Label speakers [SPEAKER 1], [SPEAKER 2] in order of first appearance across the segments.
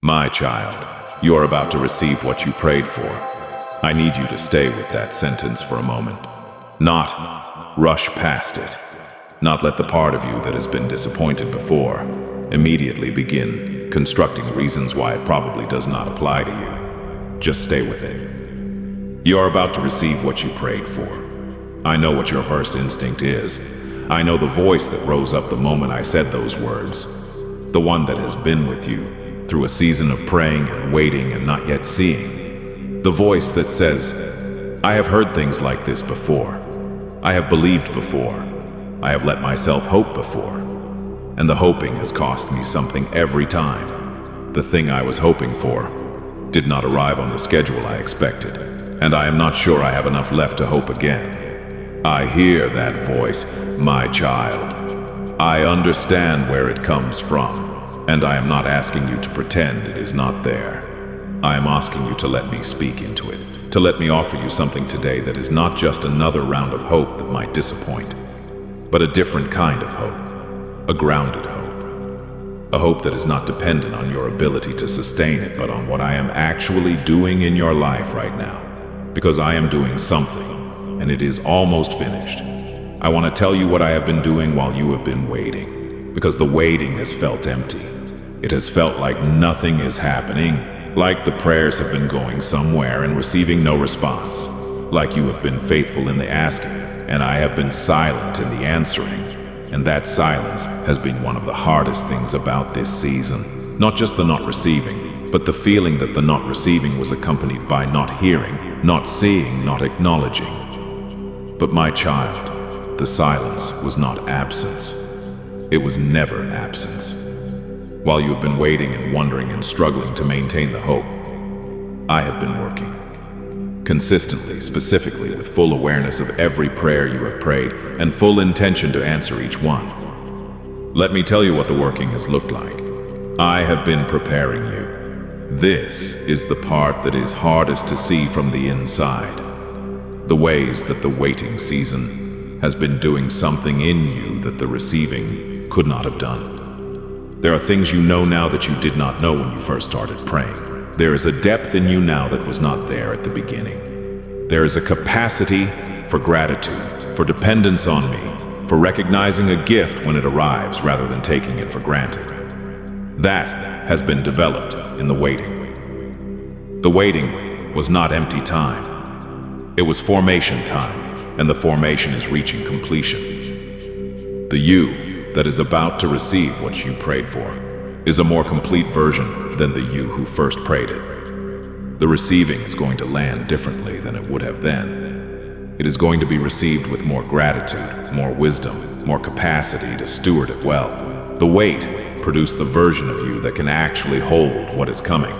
[SPEAKER 1] My child, you are about to receive what you prayed for. I need you to stay with that sentence for a moment. Not rush past it. Not let the part of you that has been disappointed before immediately begin constructing reasons why it probably does not apply to you. Just stay with it. You are about to receive what you prayed for. I know what your first instinct is. I know the voice that rose up the moment I said those words. The one that has been with you through a season of praying and waiting and not yet seeing. The voice that says, I have heard things like this before. I have believed before. I have let myself hope before. And the hoping has cost me something every time. The thing I was hoping for did not arrive on the schedule I expected, and I am not sure I have enough left to hope again. I hear that voice, my child. I understand where it comes from. And I am not asking you to pretend it is not there. I am asking you to let me speak into it, to let me offer you something today that is not just another round of hope that might disappoint, but a different kind of hope, a grounded hope. A hope that is not dependent on your ability to sustain it, but on what I am actually doing in your life right now. Because I am doing something, and it is almost finished. I want to tell you what I have been doing while you have been waiting, because the waiting has felt empty. It has felt like nothing is happening, like the prayers have been going somewhere and receiving no response, like you have been faithful in the asking, and I have been silent in the answering. And that silence has been one of the hardest things about this season. Not just the not receiving, but the feeling that the not receiving was accompanied by not hearing, not seeing, not acknowledging. But my child, the silence was not absence. It was never absence. While you have been waiting and wondering and struggling to maintain the hope, I have been working. Consistently, specifically, with full awareness of every prayer you have prayed and full intention to answer each one. Let me tell you what the working has looked like. I have been preparing you. This is the part that is hardest to see from the inside. The ways that the waiting season has been doing something in you that the receiving could not have done. There are things you know now that you did not know when you first started praying. There is a depth in you now that was not there at the beginning. There is a capacity for gratitude, for dependence on me, for recognizing a gift when it arrives rather than taking it for granted. That has been developed in the waiting. The waiting was not empty time. It was formation time, and the formation is reaching completion. The you that is about to receive what you prayed for is a more complete version than the you who first prayed it. The receiving is going to land differently than it would have then. It is going to be received with more gratitude, more wisdom, more capacity to steward it well. The wait produced the version of you that can actually hold what is coming.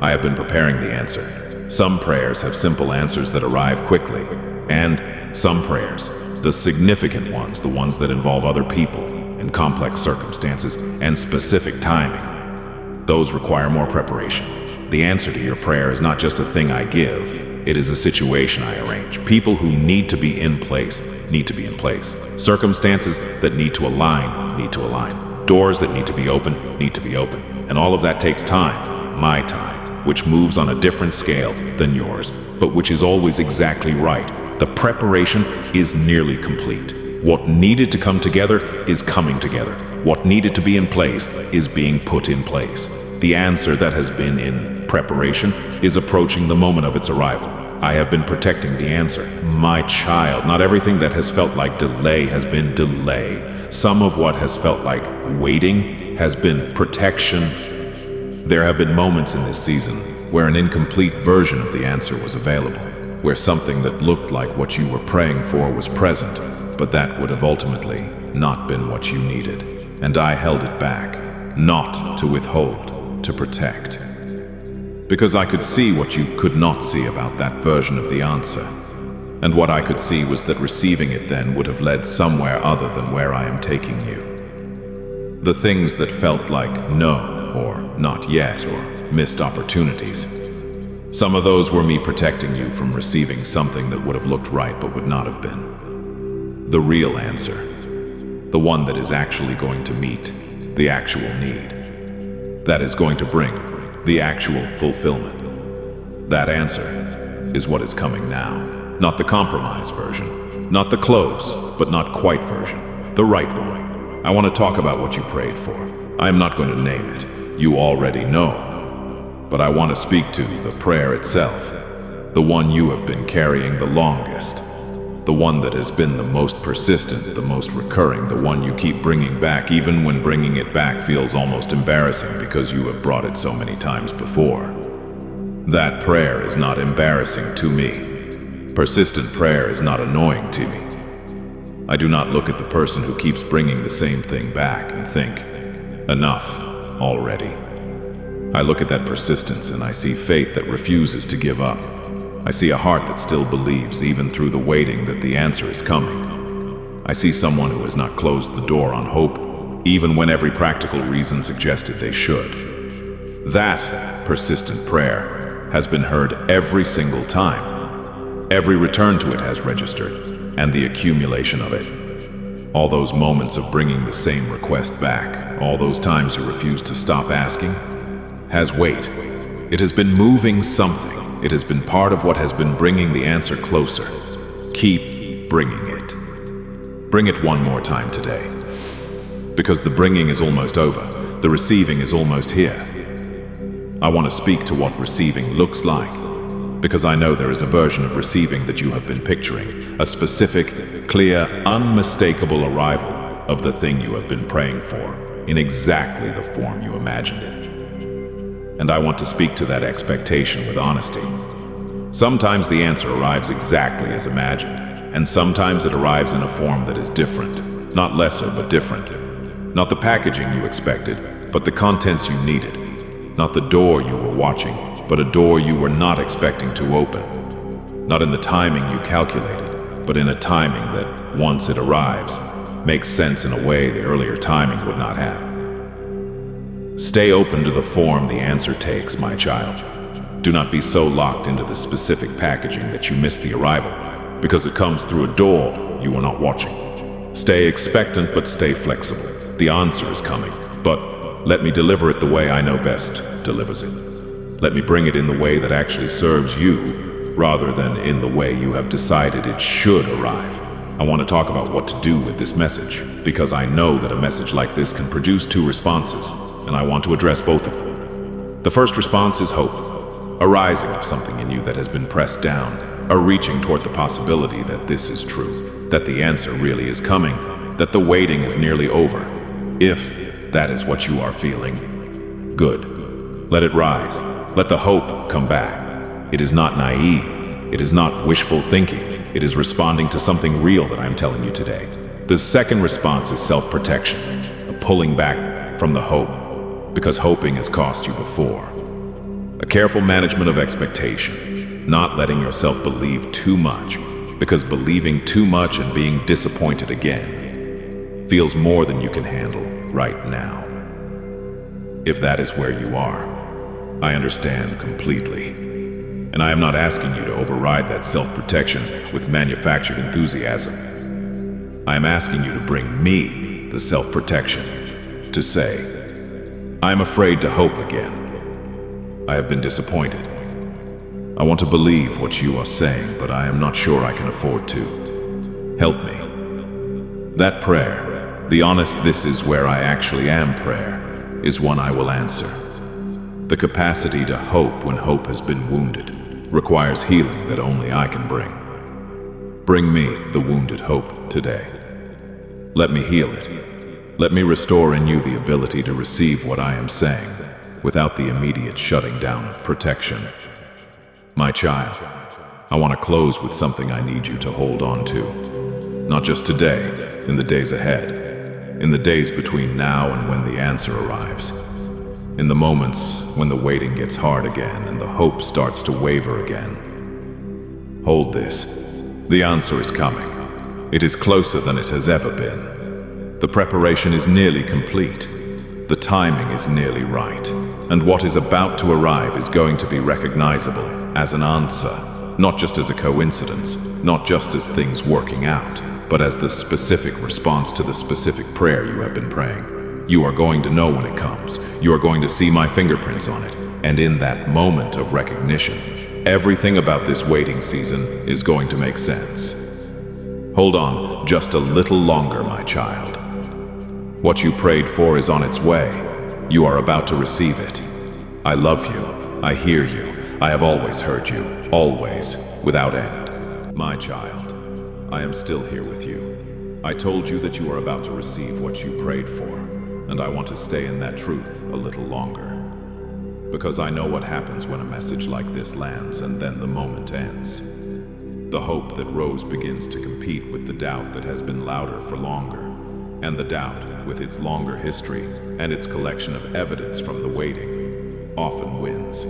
[SPEAKER 1] I have been preparing the answer. Some prayers have simple answers that arrive quickly, and some prayers, the significant ones, the ones that involve other people, in complex circumstances and specific timing, those require more preparation. The answer to your prayer is not just a thing I give, it is a situation I arrange. People who need to be in place need to be in place. Circumstances that need to align need to align. Doors that need to be open need to be open. And all of that takes time, my time, which moves on a different scale than yours, but which is always exactly right. The preparation is nearly complete. What needed to come together is coming together. What needed to be in place is being put in place. The answer that has been in preparation is approaching the moment of its arrival. I have been protecting the answer. My child, not everything that has felt like delay has been delay. Some of what has felt like waiting has been protection. There have been moments in this season where an incomplete version of the answer was available, where something that looked like what you were praying for was present, but that would have ultimately not been what you needed. And I held it back, not to withhold, to protect. Because I could see what you could not see about that version of the answer. And what I could see was that receiving it then would have led somewhere other than where I am taking you. The things that felt like no, or not yet, or missed opportunities. Some of those were me protecting you from receiving something that would have looked right but would not have been. The real answer, the one that is actually going to meet the actual need, that is going to bring the actual fulfillment. That answer is what is coming now. Not the compromise version, not the close, but not quite version, the right one. I want to talk about what you prayed for. I am not going to name it. You already know. But I want to speak to the prayer itself, the one you have been carrying the longest, the one that has been the most persistent, the most recurring, the one you keep bringing back even when bringing it back feels almost embarrassing because you have brought it so many times before. That prayer is not embarrassing to me. Persistent prayer is not annoying to me. I do not look at the person who keeps bringing the same thing back and think, enough already. I look at that persistence and I see faith that refuses to give up. I see a heart that still believes even through the waiting that the answer is coming. I see someone who has not closed the door on hope even when every practical reason suggested they should. That persistent prayer has been heard every single time. Every return to it has registered, and the accumulation of it. All those moments of bringing the same request back, all those times you refused to stop asking, has weight. It has been moving something. It has been part of what has been bringing the answer closer. Keep bringing it. Bring it one more time today. Because the bringing is almost over. The receiving is almost here. I want to speak to what receiving looks like. Because I know there is a version of receiving that you have been picturing. A specific, clear, unmistakable arrival of the thing you have been praying for in exactly the form you imagined it. And I want to speak to that expectation with honesty. Sometimes the answer arrives exactly as imagined, and sometimes it arrives in a form that is different, not lesser but different. Not the packaging you expected, but the contents you needed. Not the door you were watching, but a door you were not expecting to open. Not in the timing you calculated, but in a timing that, once it arrives, makes sense in a way the earlier timing would not have. Stay open to the form the answer takes, my child. Do not be so locked into the specific packaging that you miss the arrival, because it comes through a door you were not watching. Stay expectant, but stay flexible. The answer is coming, but let me deliver it the way I know best delivers it. Let me bring it in the way that actually serves you, rather than in the way you have decided it should arrive. I want to talk about what to do with this message, because I know that a message like this can produce two responses, and I want to address both of them. The first response is hope, a rising of something in you that has been pressed down, a reaching toward the possibility that this is true, that the answer really is coming, that the waiting is nearly over. If that is what you are feeling, good. Let it rise. Let the hope come back. It is not naive. It is not wishful thinking. It is responding to something real that I'm telling you today. The second response is self-protection, a pulling back from the hope, because hoping has cost you before. A careful management of expectation, not letting yourself believe too much, because believing too much and being disappointed again feels more than you can handle right now. If that is where you are, I understand completely. And I am not asking you to override that self-protection with manufactured enthusiasm. I am asking you to bring me the self-protection, to say, I am afraid to hope again. I have been disappointed. I want to believe what you are saying, but I am not sure I can afford to. Help me. That prayer, the honest "this is where I actually am" prayer, is one I will answer. The capacity to hope when hope has been wounded requires healing that only I can bring. Bring me the wounded hope today. Let me heal it. Let me restore in you the ability to receive what I am saying without the immediate shutting down of protection. My child, I want to close with something I need you to hold on to. Not just today, in the days ahead, in the days between now and when the answer arrives. In the moments when the waiting gets hard again and the hope starts to waver again. Hold this. The answer is coming. It is closer than it has ever been. The preparation is nearly complete. The timing is nearly right. And what is about to arrive is going to be recognizable as an answer, not just as a coincidence, not just as things working out, but as the specific response to the specific prayer you have been praying. You are going to know when it comes. You are going to see my fingerprints on it. And in that moment of recognition, everything about this waiting season is going to make sense. Hold on just a little longer, my child. What you prayed for is on its way. You are about to receive it. I love you. I hear you. I have always heard you. Always. Without end. My child, I am still here with you. I told you that you are about to receive what you prayed for, and I want to stay in that truth a little longer. Because I know what happens when a message like this lands and then the moment ends. The hope that rose begins to compete with the doubt that has been louder for longer. And the doubt, with its longer history and its collection of evidence from the waiting, often wins.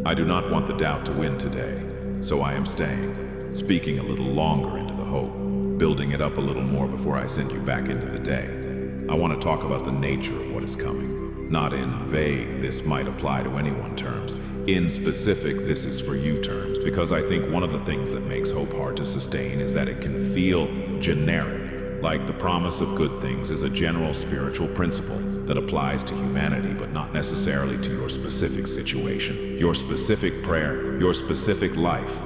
[SPEAKER 1] I do not want the doubt to win today, so I am staying, speaking a little longer into the hope, building it up a little more before I send you back into the day. I want to talk about the nature of what is coming, not in vague, this might apply to anyone terms, in specific, this is for you terms, because I think one of the things that makes hope hard to sustain is that it can feel generic. Like the promise of good things is a general spiritual principle that applies to humanity, but not necessarily to your specific situation, your specific prayer, your specific life.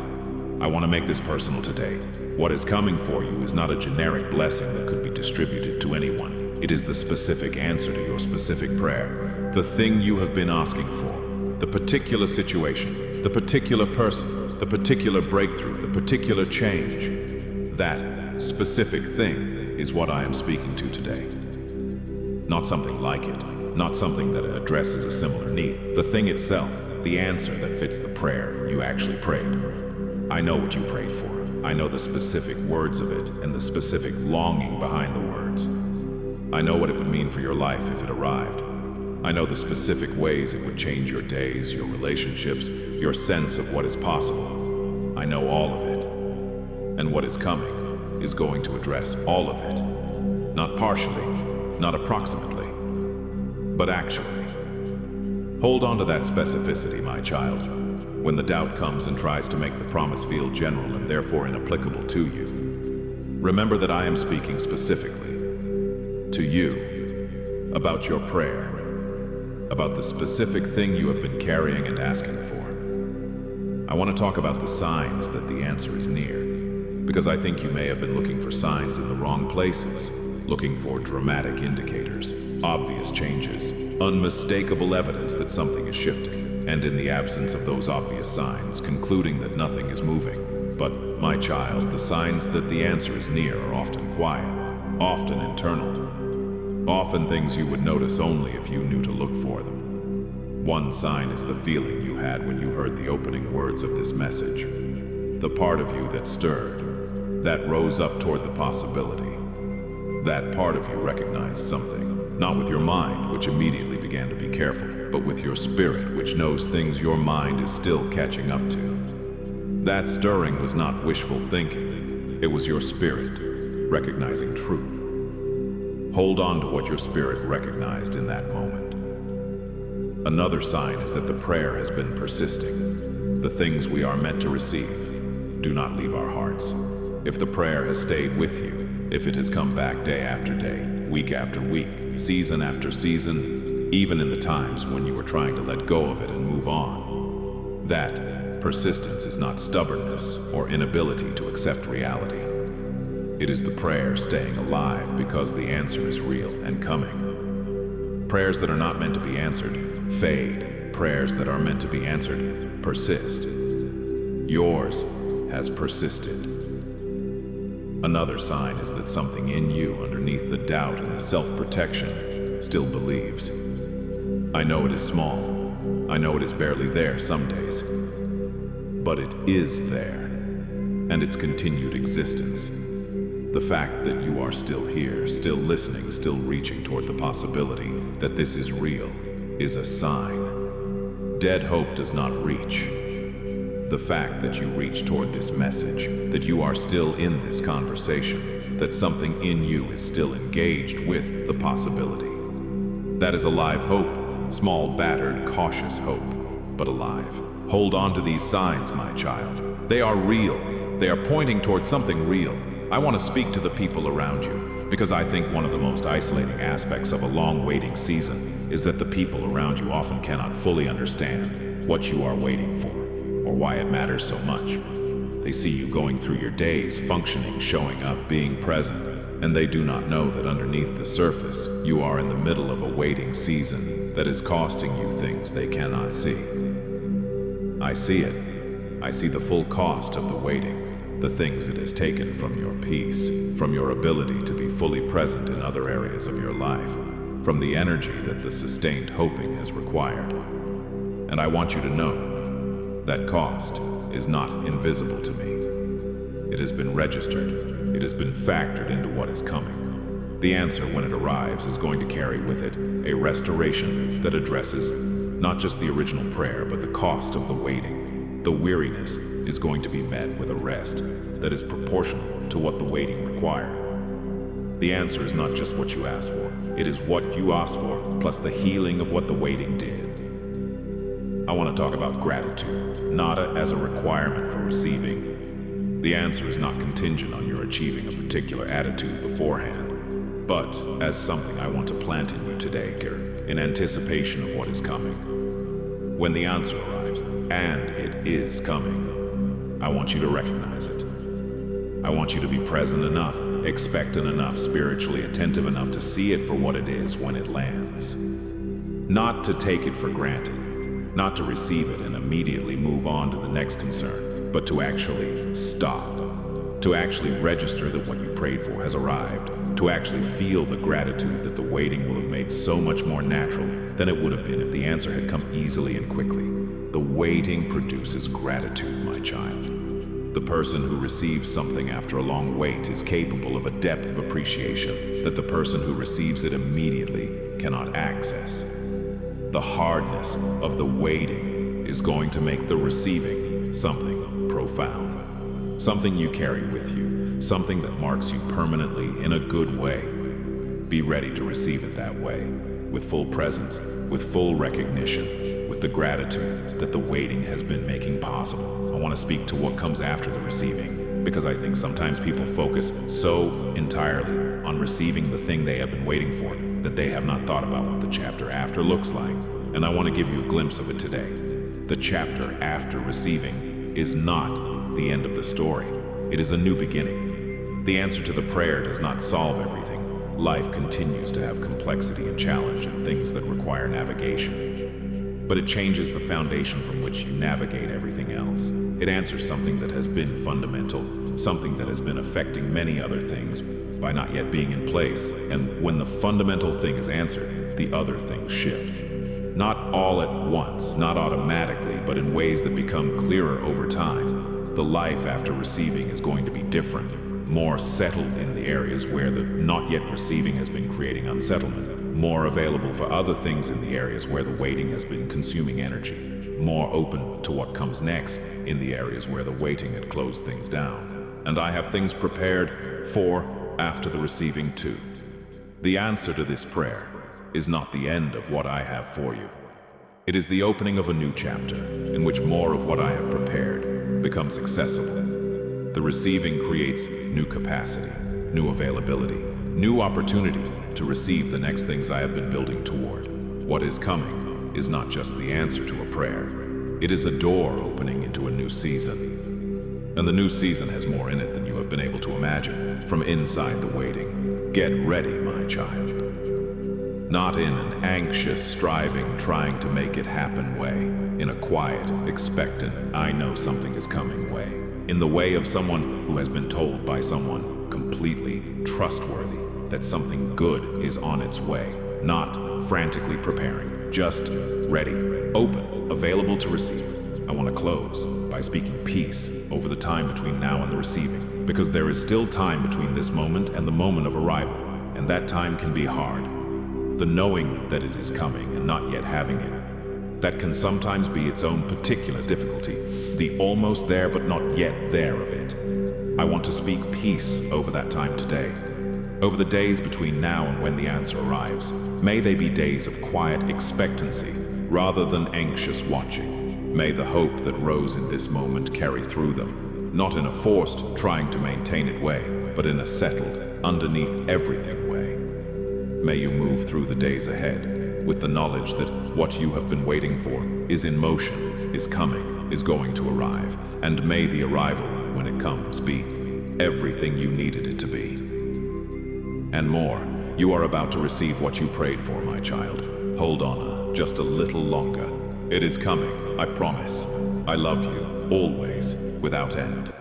[SPEAKER 1] I want to make this personal today. What is coming for you is not a generic blessing that could be distributed to anyone. It is the specific answer to your specific prayer, the thing you have been asking for, the particular situation, the particular person, the particular breakthrough, the particular change. That specific thing is what I am speaking to today. Not something like it, not something that addresses a similar need. The thing itself, the answer that fits the prayer you actually prayed. I know what you prayed for. I know the specific words of it and the specific longing behind the words. I know what it would mean for your life if it arrived. I know the specific ways it would change your days, your relationships, your sense of what is possible. I know all of it. And what is coming is going to address all of it. Not partially, not approximately, but actually. Hold on to that specificity, my child. When the doubt comes and tries to make the promise feel general and therefore inapplicable to you, remember that I am speaking specifically to you about your prayer, about the specific thing you have been carrying and asking for. I want to talk about the signs that the answer is near. Because I think you may have been looking for signs in the wrong places, looking for dramatic indicators, obvious changes, unmistakable evidence that something is shifting, and in the absence of those obvious signs, concluding that nothing is moving. But, my child, the signs that the answer is near are often quiet, often internal, often things you would notice only if you knew to look for them. One sign is the feeling you had when you heard the opening words of this message, the part of you that stirred, that rose up toward the possibility. That part of you recognized something, not with your mind, which immediately began to be careful, but with your spirit, which knows things your mind is still catching up to. That stirring was not wishful thinking. It was your spirit recognizing truth. Hold on to what your spirit recognized in that moment. Another sign is that the prayer has been persisting. The things we are meant to receive do not leave our hearts. If the prayer has stayed with you, if it has come back day after day, week after week, season after season, even in the times when you were trying to let go of it and move on, that persistence is not stubbornness or inability to accept reality. It is the prayer staying alive because the answer is real and coming. Prayers that are not meant to be answered fade. Prayers that are meant to be answered persist. Yours has persisted. Another sign is that something in you underneath the doubt and the self-protection still believes. I know it is small. I know it is barely there some days. But it is there, and its continued existence. The fact that you are still here, still listening, still reaching toward the possibility that this is real, is a sign. Dead hope does not reach. The fact that you reach toward this message, that you are still in this conversation, that something in you is still engaged with the possibility. That is alive hope, small, battered, cautious hope, but alive. Hold on to these signs, my child. They are real. They are pointing toward something real. I want to speak to the people around you, because I think one of the most isolating aspects of a long waiting season is that the people around you often cannot fully understand what you are waiting for, or why it matters so much. They see you going through your days, functioning, showing up, being present, and they do not know that underneath the surface, you are in the middle of a waiting season that is costing you things they cannot see. I see it. I see the full cost of the waiting, the things it has taken from your peace, from your ability to be fully present in other areas of your life, from the energy that the sustained hoping has required. And I want you to know that cost is not invisible to me. It has been registered. It has been factored into what is coming. The answer, when it arrives, is going to carry with it a restoration that addresses not just the original prayer, but the cost of the waiting. The weariness is going to be met with a rest that is proportional to what the waiting required. The answer is not just what you asked for. It is what you asked for, plus the healing of what the waiting did. I want to talk about gratitude, not as a requirement for receiving. The answer is not contingent on your achieving a particular attitude beforehand, but as something I want to plant in you today, Kieran, in anticipation of what is coming. When the answer arrives, and it is coming, I want you to recognize it. I want you to be present enough, expectant enough, spiritually attentive enough to see it for what it is when it lands. Not to take it for granted, not to receive it and immediately move on to the next concern, but to actually stop, to actually register that what you prayed for has arrived, to actually feel the gratitude that the waiting will have made so much more natural than it would have been if the answer had come easily and quickly. The waiting produces gratitude, my child. The person who receives something after a long wait is capable of a depth of appreciation that the person who receives it immediately cannot access. The hardness of the waiting is going to make the receiving something profound, something you carry with you, something that marks you permanently in a good way. Be ready to receive it that way, with full presence, with full recognition, with the gratitude that the waiting has been making possible. I want to speak to what comes after the receiving, because I think sometimes people focus so entirely on receiving the thing they have been waiting for that they have not thought about what the chapter after looks like. And I want to give you a glimpse of it today. The chapter after receiving is not the end of the story. It is a new beginning. The answer to the prayer does not solve everything. Life continues to have complexity and challenge and things that require navigation. But it changes the foundation from which you navigate everything else. It answers something that has been fundamental, something that has been affecting many other things by not yet being in place. And when the fundamental thing is answered, the other things shift. Not all at once, not automatically, but in ways that become clearer over time. The life after receiving is going to be different, more settled in the areas where the not yet receiving has been creating unsettlement, more available for other things in the areas where the waiting has been consuming energy, more open to what comes next in the areas where the waiting had closed things down. And I have things prepared for after the receiving too. The answer to this prayer is not the end of what I have for you. It is the opening of a new chapter in which more of what I have prepared becomes accessible. The receiving creates new capacity, new availability, new opportunity to receive the next things I have been building toward. What is coming is not just the answer to a prayer. It is a door opening into a new season. And the new season has more in it than you have been able to imagine from inside the waiting. Get ready, my child. Not in an anxious, striving, trying to make it happen way, in a quiet, expectant, I know something is coming way, in the way of someone who has been told by someone completely trustworthy that something good is on its way, not frantically preparing, just ready, open, available to receive. I want to close by speaking peace over the time between now and the receiving, because there is still time between this moment and the moment of arrival, and that time can be hard. The knowing that it is coming and not yet having it, that can sometimes be its own particular difficulty, the almost there but not yet there of it. I want to speak peace over that time today, over the days between now and when the answer arrives. May they be days of quiet expectancy rather than anxious watching. May the hope that rose in this moment carry through them, not in a forced, trying to maintain it way, but in a settled, underneath everything way. May you move through the days ahead with the knowledge that what you have been waiting for is in motion, is coming, is going to arrive, and may the arrival, when it comes, be everything you needed it to be. And more, you are about to receive what you prayed for, my child. Hold on just a little longer. It is coming, I promise. I love you, always, without end.